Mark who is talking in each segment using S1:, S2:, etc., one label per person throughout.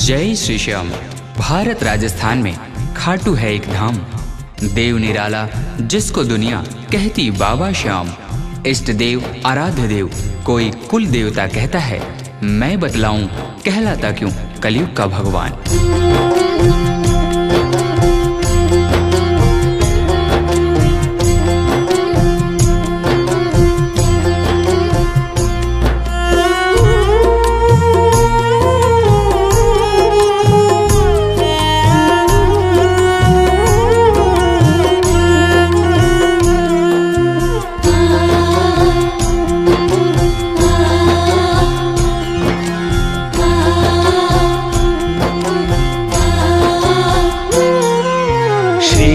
S1: जय श्री श्याम। भारत राजस्थान में खाटू है एक धाम, देव निराला जिसको दुनिया कहती बाबा श्याम। इष्ट देव आराध्य देव कोई कुल देवता कहता है, मैं बतलाऊं कहलाता क्यों कलयुग का भगवान।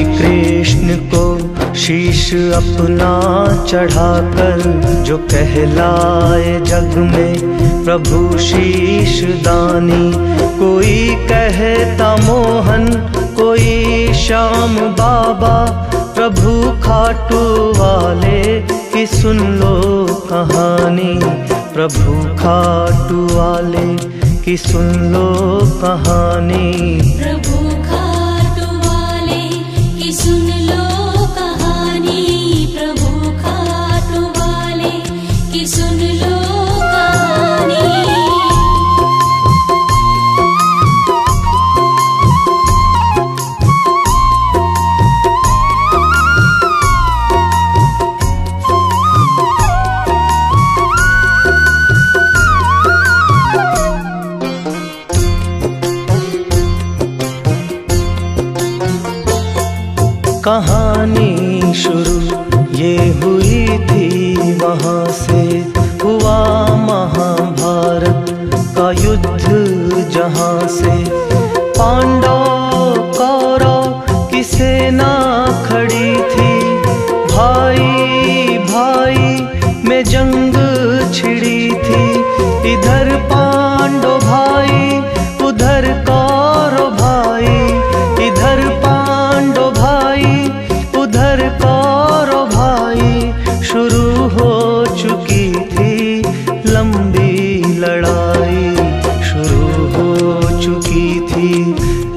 S2: कृष्ण को शीश अपना चढ़ाकर जो कहलाए जग में प्रभु शीश दानी। कोई कहता मोहन कोई श्याम बाबा, प्रभु खाटू वाले की सुन लो कहानी। प्रभु खाटू वाले की सुन लो कहानी।
S3: प्रभु खाटू वाले की सुन लो कहानी। प्रभु खाटू वाले की सुन लो कहानी।
S2: कहानी शुरू ये हुई थी वहाँ से, हुआ महाभारत का युद्ध जहाँ से। पांडव कौरव की सेना खड़ी थी, भाई भाई में जंग छिड़ी थी। इधर पांडव भाई उधर कौरव भाई, इधर पांडव भाई उधर कौरव भाई। शुरू हो चुकी थी लंबी लड़ाई, शुरू हो चुकी थी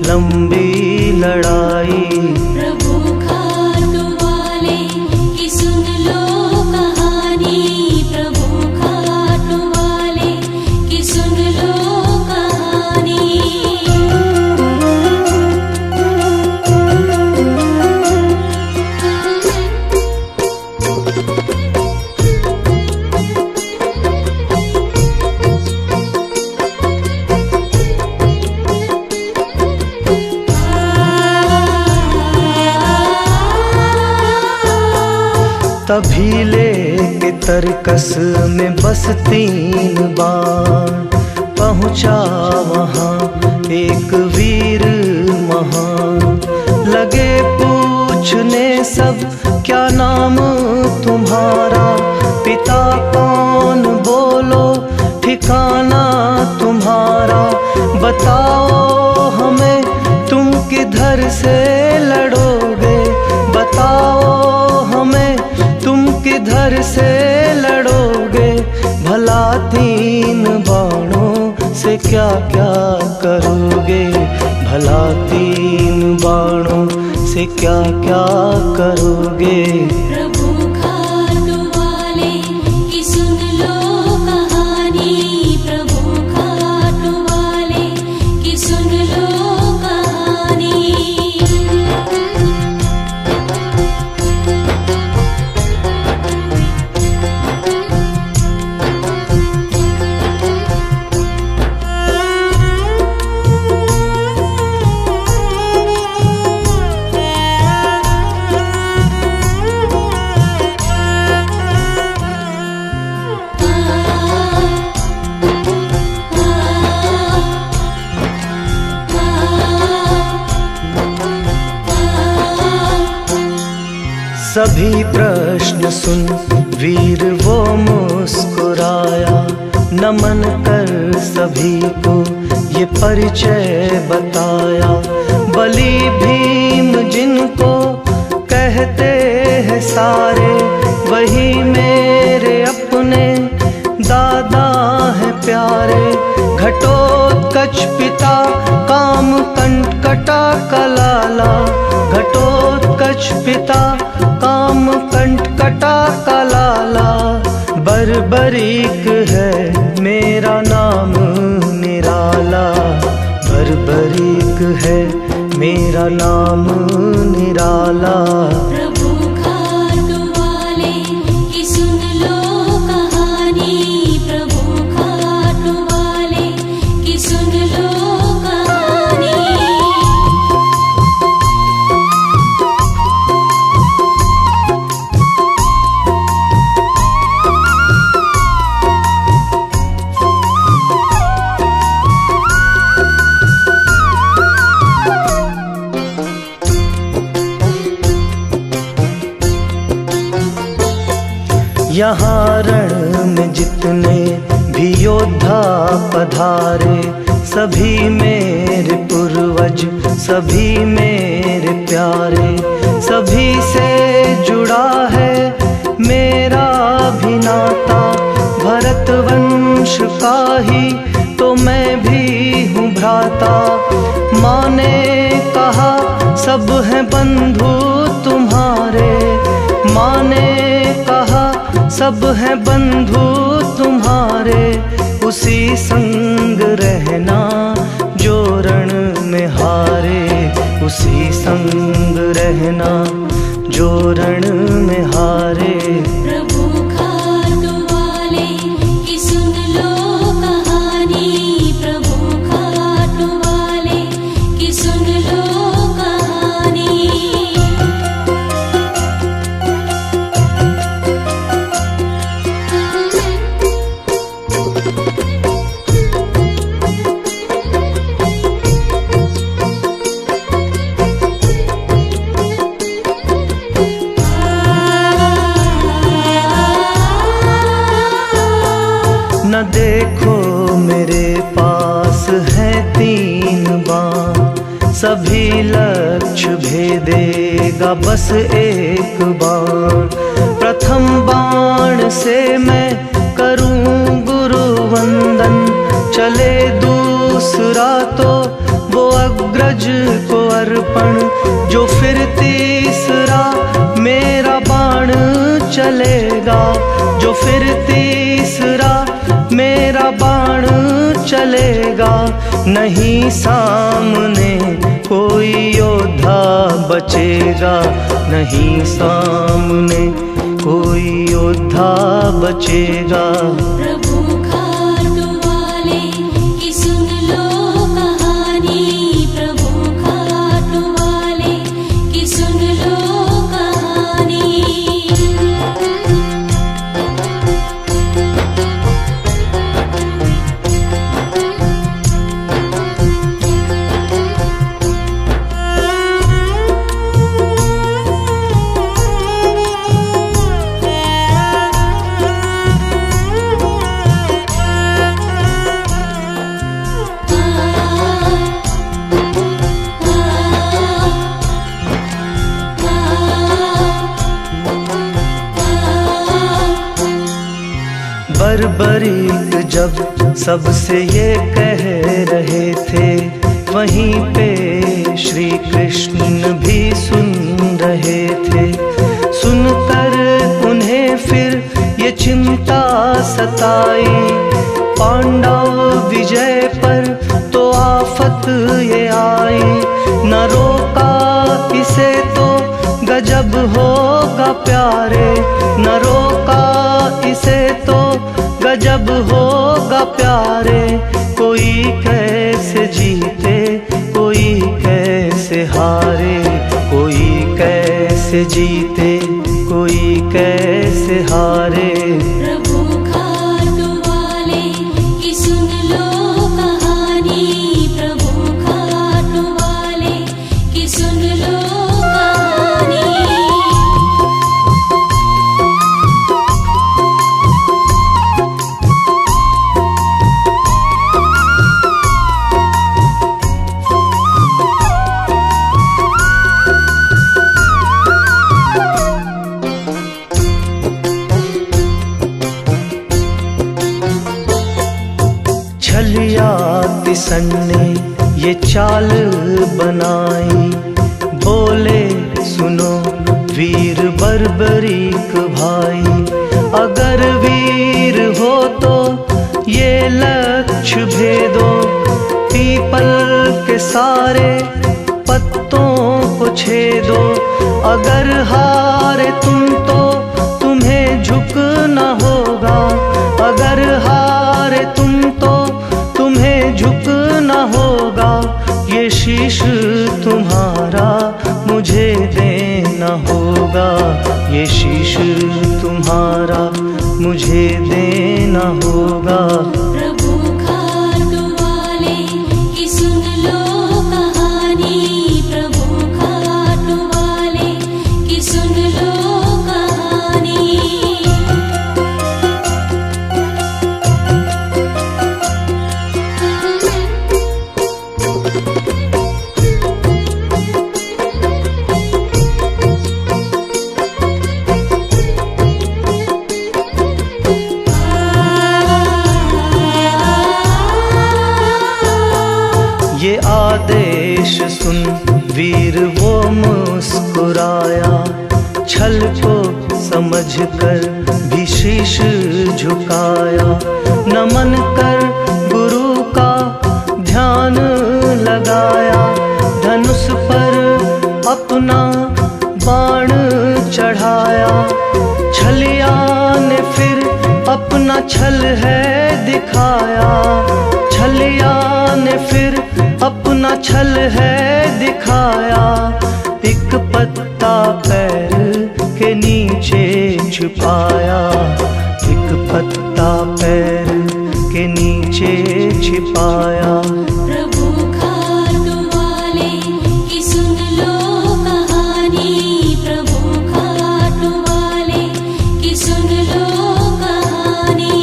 S2: लंबी लड़ाई।
S3: प्रभु खाटू वाले की सुन लो कहानी। प्रभु खाटू वाले की सुन लो कहानी।
S2: तभी लेके तरकस में बस 3 बार पहुँचा वहाँ एक वीर महान। लगे पूछने सब क्या नाम तुम्हारा, पिता कौन बोलो ठिकाना तुम्हारा। बताओ हमें तुम किधर से लड़ोगे, बताओ हमें तुम किधर से लड़ोगे। भला 3 बाणों से क्या क्या करोगे, भला 3 बाणों से क्या क्या करोगे।
S3: प्रभु खाटू वाले की सुन लो कहानी। प्रभु खाटू वाले की सुन लो कहानी।
S2: सभी प्रश्न सुन वीर वो मुस्कुराया, नमन कर सभी को ये परिचय बताया। बलि भीम जिनको कहते हैं सारे, वही मेरे अपने दादा हैं प्यारे। घटोत्कच पिता काम कंटकटा कलाला, घटोत्कच पिता काम कंटकटा कलाला। बर्बरीक है मेरा नाम निराला, बर्बरीक है मेरा नाम निराला।
S3: प्रभु खाटू वाले की सुन लो कहानी, प्रभु खाटू वाले की सुन लो कहानी।
S2: यहाँ रण में जितने भी योद्धा पधारे, सभी मेरे पूर्वज, सभी मेरे प्यारे। सभी से जुड़ा है मेरा भी नाता, भरत वंश का ही तो मैं भी हूँ भ्राता। माँ ने कहा सब हैं बंधु तुम्हारे, माँ ने कहा सब हैं बंधु तुम्हारे। उसी संग रहना जो रण में हारे, उसी संग रहना जो रण में हारे।
S3: प्रभु खाटू वाले की सुन लो कहानी, प्रभु खाटू वाले की सुन लो कहानी।
S2: न देखो मेरे पास है 3 बाण, सभी लक्ष्य भेदेगा बस एक बाण। प्रथम बाण से मैं करूं गुरु वंदन, चले दूसरा तो वो अग्रज को अर्पण। जो फिर तीसरा मेरा बाण चलेगा, जो फिर तीसरा मेरा बाण चलेगा। नहीं सामने कोई योद्धा बचेगा, नहीं सामने कोई योद्धा बचेगा।
S3: प्रभु खाटू वाले की सुन लो कहानी, प्रभु खाटू वाले की सुन लो कहानी।
S2: बर्बरीक जब सबसे ये कह रहे थे, वहीं पे श्री कृष्ण भी सुन रहे थे। सुनकर उन्हें फिर ये चिंता सताई, पांडव विजय पर तो आफत ये आई। न रोका इसे तो गजब होगा प्यारे, न रोका इसे तो गजब होगा प्यारे। कोई कैसे जीते, कोई कैसे हारे, कोई कैसे जीते, कोई कैसे हारे।
S3: प्रभु खाटू वाले की सुन लो कहानी, प्रभु खाटू वाले की सुन लो कहानी।
S2: दुशासन ने ये चाल बनाई। बोले सुनो वीर बर्बरीक भाई, अगर वीर हो तो ये लक्ष्य भेदो। पीपल के सारे पत्तों को छेदो। अगर हारे तुम तो तुम्हें झुकना होगा। अगर हारे तुम तो तुम्हें झुकना होगा। ये शीश तुम्हारा मुझे देना होगा। ये शीश तुम्हारा मुझे देना होगा।
S3: प्रभु खाटू वाले की सुन लो कहानी। प्रभु खाटू वाले की सुन लो कहानी।
S2: ये आदेश सुन वीर वो मुस्कुराया। छल को समझकर भी शीश झुकाया। नमन कर गुरु का ध्यान लगाया। धनुष पर अपना बाण चढ़ाया। छलिया ने फिर अपना छल है दिखाया। छलिया ने फिर अपना छल है दिखाया। एक पत्ता पैर के नीचे छुपाया। एक पत्ता पैर के नीचे छिपाया।
S3: प्रभु खाटू वाले की सुन लो कहानी। प्रभु खाटू वाले की सुन लो कहानी।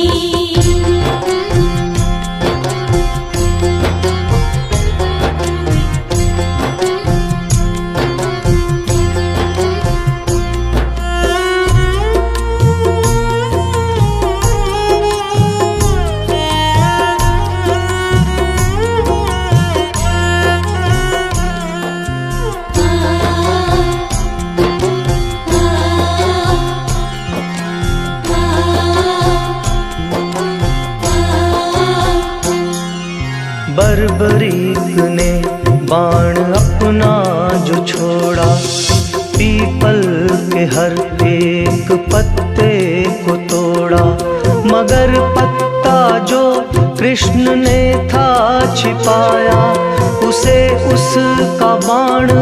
S2: बर्बरीक ने बाण अपना जो छोड़ा। पीपल के हर एक पत्ते को तोड़ा। मगर पत्ता जो कृष्ण ने था छिपाया। उसे उसका बाण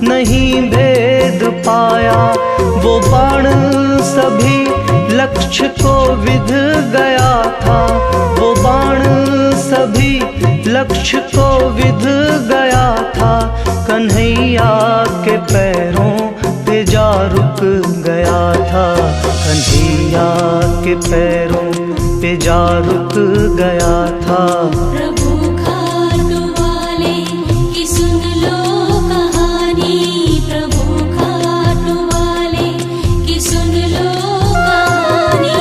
S2: नहीं भेद पाया। वो बाण सभी लक्ष्य को विध गया था। वो बाण सभी लक्ष्य को विध गया था। कन्हैया के पैरों पे जा रुक गया था। कन्हैया के पैरों पे जा रुक गया था।
S3: प्रभु खाटू वाले की सुन लो कहानी। प्रभु खाटू वाले की सुन लो कहानी।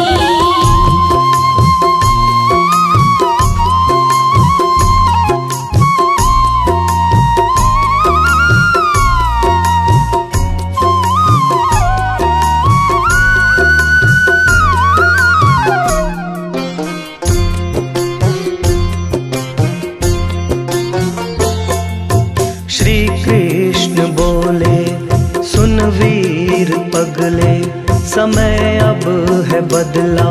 S2: श्री कृष्ण बोले सुन वीर पगले। समय अब है बदला,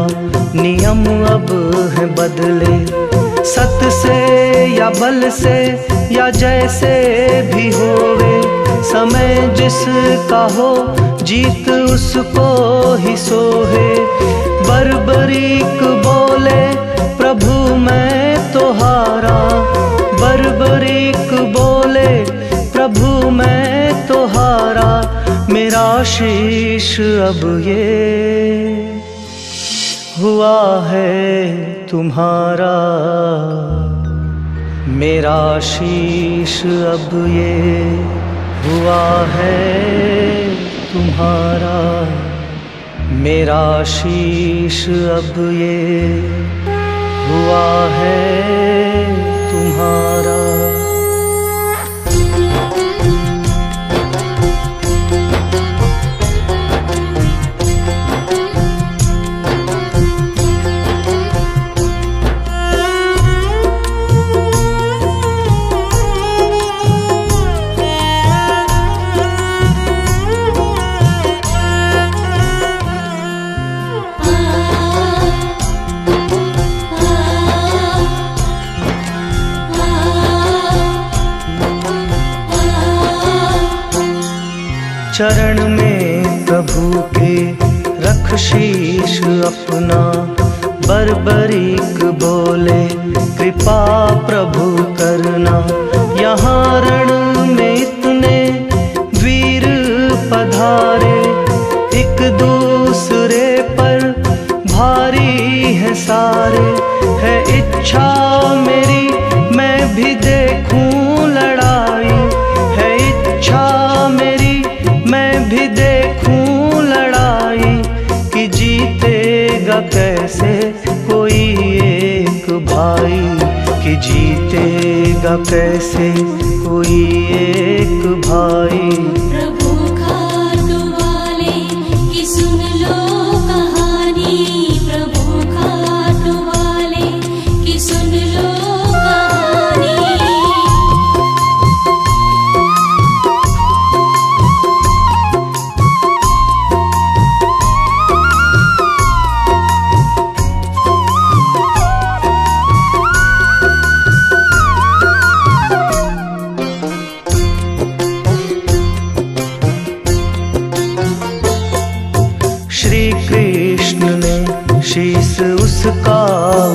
S2: नियम अब है बदले। सत से या बल से या जैसे भी होवे। समय जिसका हो जीत उसको ही सोहे। बर्बरीक बोले प्रभु मैं तो हारा। बर्बरीक बोले प्रभु मैं तो हारा। मेरा शीश अब ये हुआ है तुम्हारा। मेरा शीश अब ये हुआ है तुम्हारा। मेरा शीश अब ये हुआ है तुम्हारा। तुम्हारा। चरण में प्रभु के रख शीश अपना, बरबरीक बोले कृपा प्रभु करना। यहाँ रण में इतने वीर पधारे, एक दूसरे पर भारी है सारे। है इच्छा मेरी मैं भी देखूं लड़ाई, है इच्छा मेरी मैं भी देखूं लड़ाई। कि जीतेगा कैसे कोई एक भाई, कि जीतेगा कैसे कोई एक भाई।
S3: प्रभु खाटू वाले की सुन लो कहानी, प्रभु खाटू वाले की सुन लो कहानी।
S2: श्री कृष्ण ने शीस उसका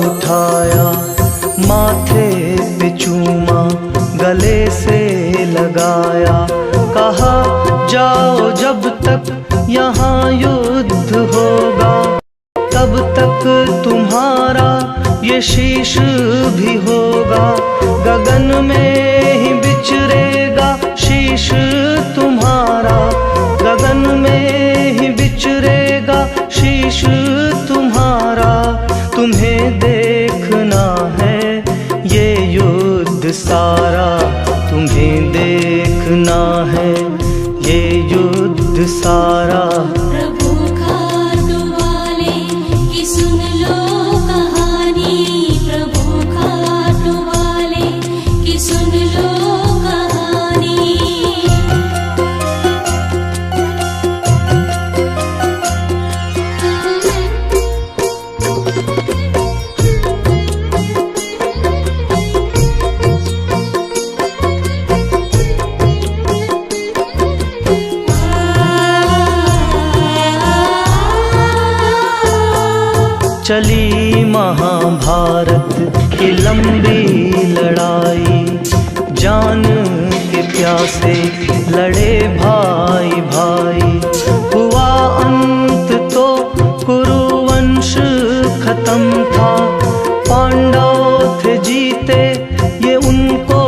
S2: उठाया, माथे पे चूमा गले से लगाया। कहा जाओ जब तक यहाँ युद्ध होगा, तब तक तुम्हारा ये शीश भी होगा। गगन में ही बिचरेगा शीश तुम्हारा, गगन में ही बिचरेगा शीश तुम्हारा। तुम्हें देखना है ये युद्ध सारा, तुम्हें देखना है ये युद्ध सारा।
S3: प्रभु खाटू वाले की सुन लो कहानी, प्रभु खाटू वाले की सुन लो कहानी।
S2: चली महाभारत की लंबी लड़ाई, जान के प्यासे लड़े भाई भाई। हुआ अंत तो कुरुवंश खत्म था, पांडव थे जीते ये उनको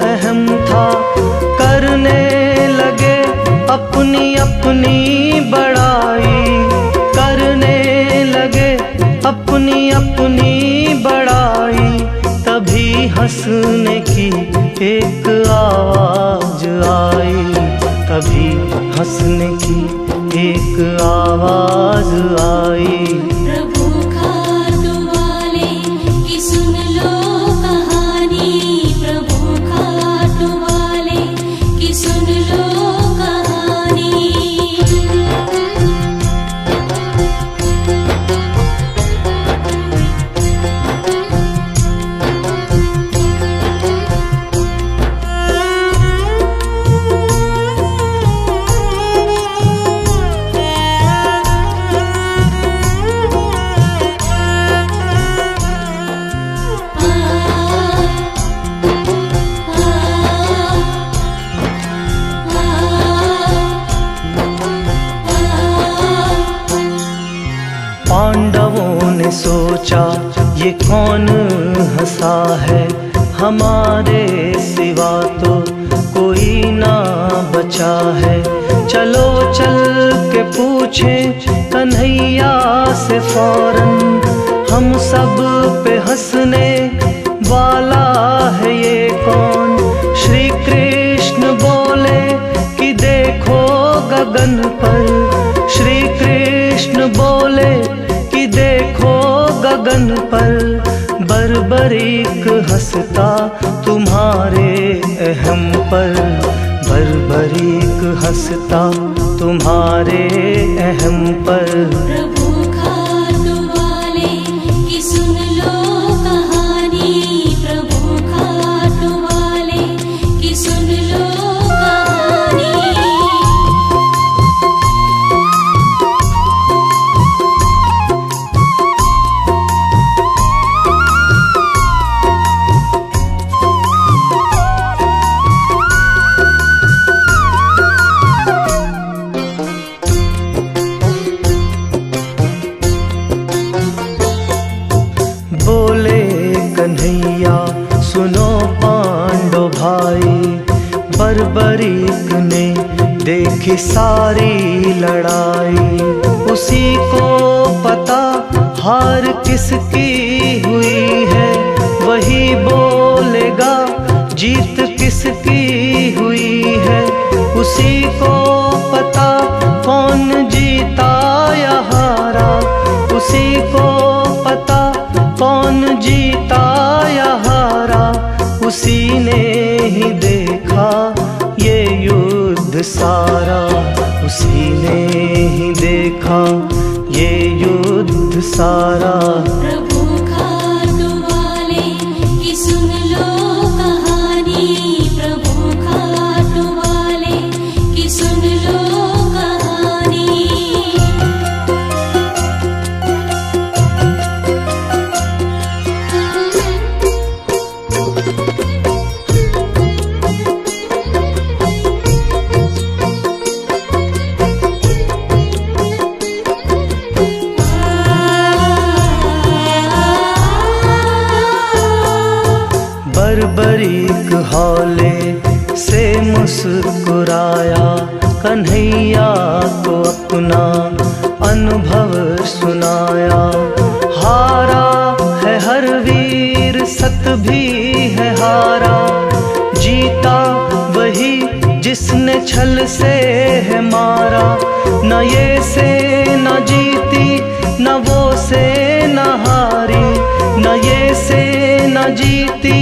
S2: अहम था। करने लगे अपनी अपनी बड़ाई, करने लगे अपनी अपनी बड़ाई। तभी हंसने की एक आवाज आई, तभी हंसने की एक आवाज आई।
S3: प्रभु खाटू वाले की सुन लो कहानी, प्रभु खाटू वाले की सुन लो कहानी।
S2: पांडवों ने सोचा ये कौन हंसा है, हमारे सिवा तो कोई ना बचा है। चलो चल के पूछें कन्हैया से फौरन, हम सब पे हंसने वाला है बर्बरीक हंसता तुम्हारे अहम पर, बर्बरीक हंसता तुम्हारे अहम पर।
S3: प्रभु खाटू वाले की सुन लो कहानी, प्रभु खाटू वाले की सुन लो कहानी।
S2: बोले कन्हैया सुनो पांडव भाई, बर्बरीक ने देखी सारी लड़ाई। उसी को पता हार किसकी हुई है, वही बोलेगा जीत किसकी हुई है। उसी को पता कौन जीता या हारा, उसी को पता कौन जीता या हारा। उसी ने ही देखा ये युद्ध सारा, उसी ने ही देखा ये युद्ध सारा।
S3: प्रभु खाटू वाले की सुन लो कहानी, प्रभु खाटू वाले की सुन लो कहानी।
S2: बर्बरीक हौले से मुस्कुराया, कन्हैया को अपना अनुभव सुनाया। हारा है हर वीर सत भी है हारा, जीता वही जिसने छल से है मारा। न ये से न जीती न वो से न हारी, न ये से न जीती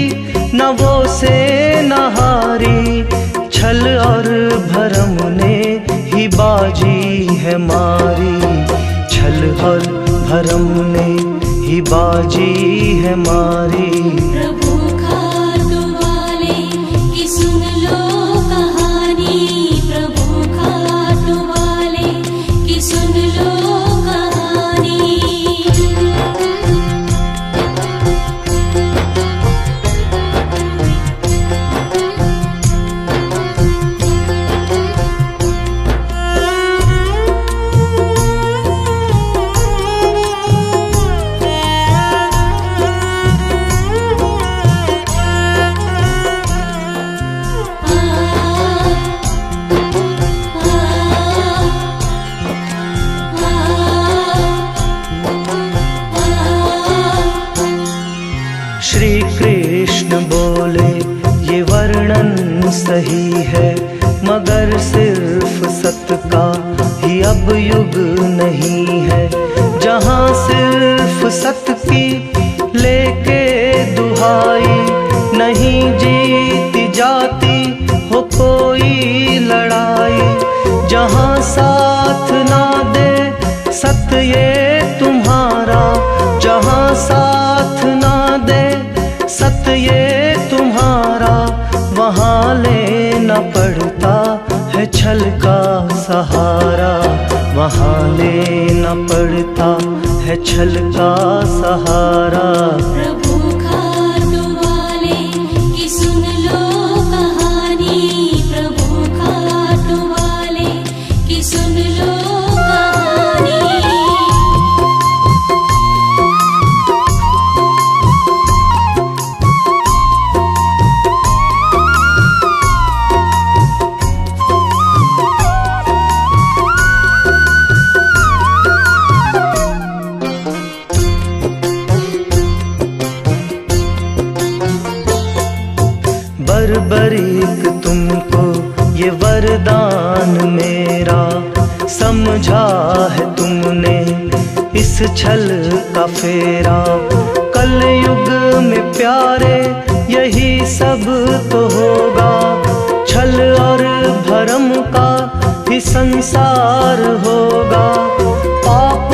S2: न वो से न हारी। छल और भरम ने ही बाजी है मारी, छल और भरम ने ही बाजी है मारी।
S3: प्रभु खाटू वाले की सुन लो कहानी, प्रभु खाटू वाले की सुन लो कहानी।
S2: श्री कृष्ण बोले ये वर्णन सही है, मगर सिर्फ सत का ही अब युग नहीं है। जहाँ सिर्फ सत की लेके दुहाई, नहीं जीती जाती हो कोई लड़ाई। जहाँ साथ ना दे सत ये तुम्हारा, जहाँ साथ ना दे सत ये तुम्हारा। वहाँ लेना पड़ता है छल का सहारा, वहाँ लेना पड़ता है छल का सहारा।
S3: प्रभु खाटू वाले की सुन लो कहानी, प्रभु खाटू वाले की सुन लो कहानी।
S2: बर्बरीक तुमको ये वरदान मेरा, समझा है तुमने इस छल का फेरा। कलयुग में प्यारे यही सब तो होगा, छल और भरम का ही संसार होगा। पाप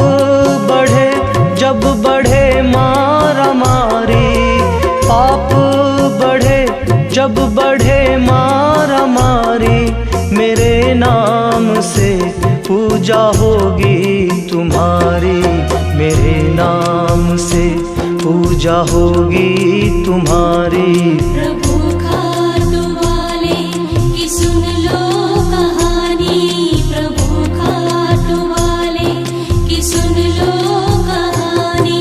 S2: बढ़े जब बढ़े मारा मारी, पाप बढ़े जब बढ़े मारा मारी, मेरे नाम से पूजा होगी तुम्हारी, मेरे नाम से पूजा होगी तुम्हारी।
S3: प्रभु खाटू वाले की सुन लो कहानी, प्रभु खाटू वाले की सुन लो कहानी।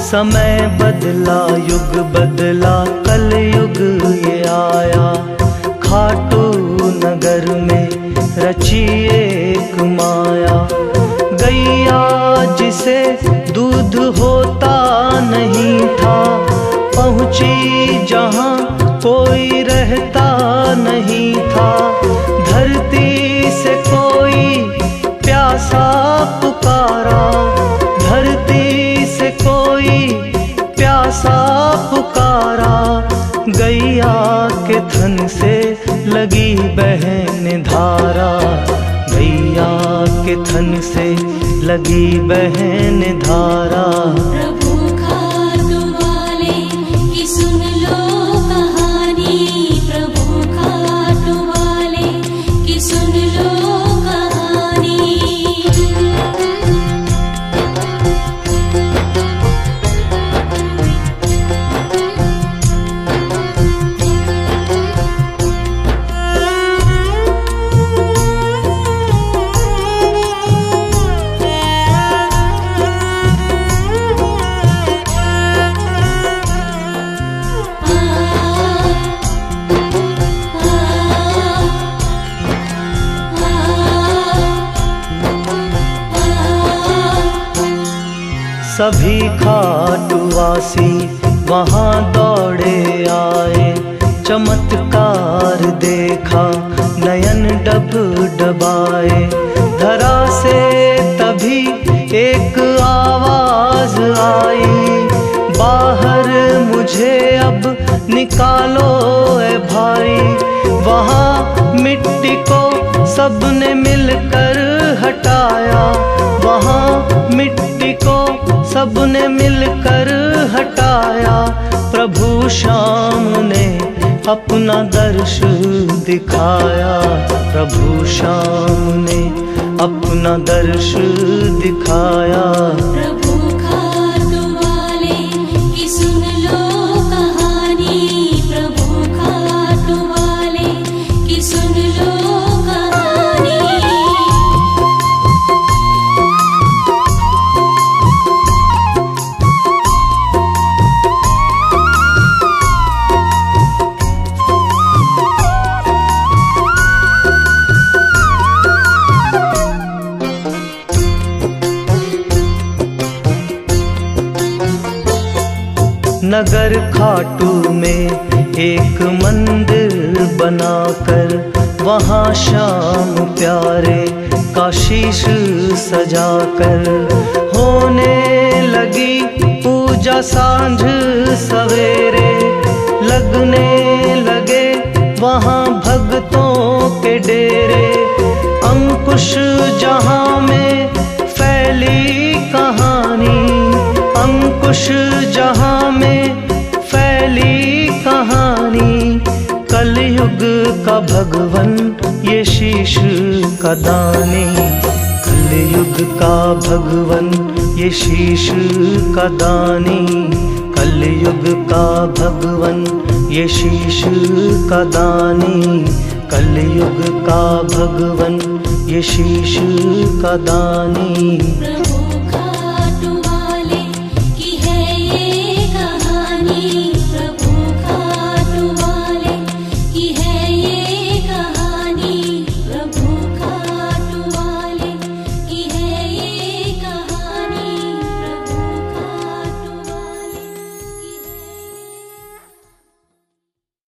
S2: समय बदला युग बदला कलयुग ये आया, खाटू नगर में रची एक माया। गैया जिसे दूध होता नहीं था, पहुँची जहाँ कोई रहता नहीं था। धरती से कोई प्यासा पुकारा, धरती से कोई प्यासा पुकारा। गैया के थन से लगी बहन धारा, गैया के थन से लगी बहन धारा।
S3: प्रभु खाटू वाले की सुन लो कहानी, प्रभु खाटू वाले की सुन लो कहानी।
S2: सभी खाटूवासी वहाँ दौड़े आए, चमत्कार देखा नयन डब डबाए। धरा से तभी एक आवाज आई, बाहर मुझे अब निकालो ए भाई। वहाँ मिट्टी को सबने मिलकर हटाया, वहाँ मिट्टी को सबने मिलकर हटाया। प्रभु श्याम ने अपना दर्श दिखाया, प्रभु श्याम ने अपना दर्श दिखाया।
S3: प्रभु खाटू वाले की सुन लो कहानी, प्रभु खाटू वाले की सुन लो कहानी।
S2: नगर खाटू में एक मंदिर बनाकर, वहाँ श्याम प्यारे का शीश सजाकर। होने लगी पूजा सांझ सवेरे, लगने लगे वहाँ भक्तों के डेरे। अंकुश जहाँ में फैली कहानी, अंकुश जहाँ में फैली कहानी। कलयुग का भगवन ये शीश का दानी, कलयुग का भगवन ये शीश का दानी। कलयुग का भगवन ये शीश का दानी, कलयुग का भगवन ये शीश का दानी।
S3: प्रभु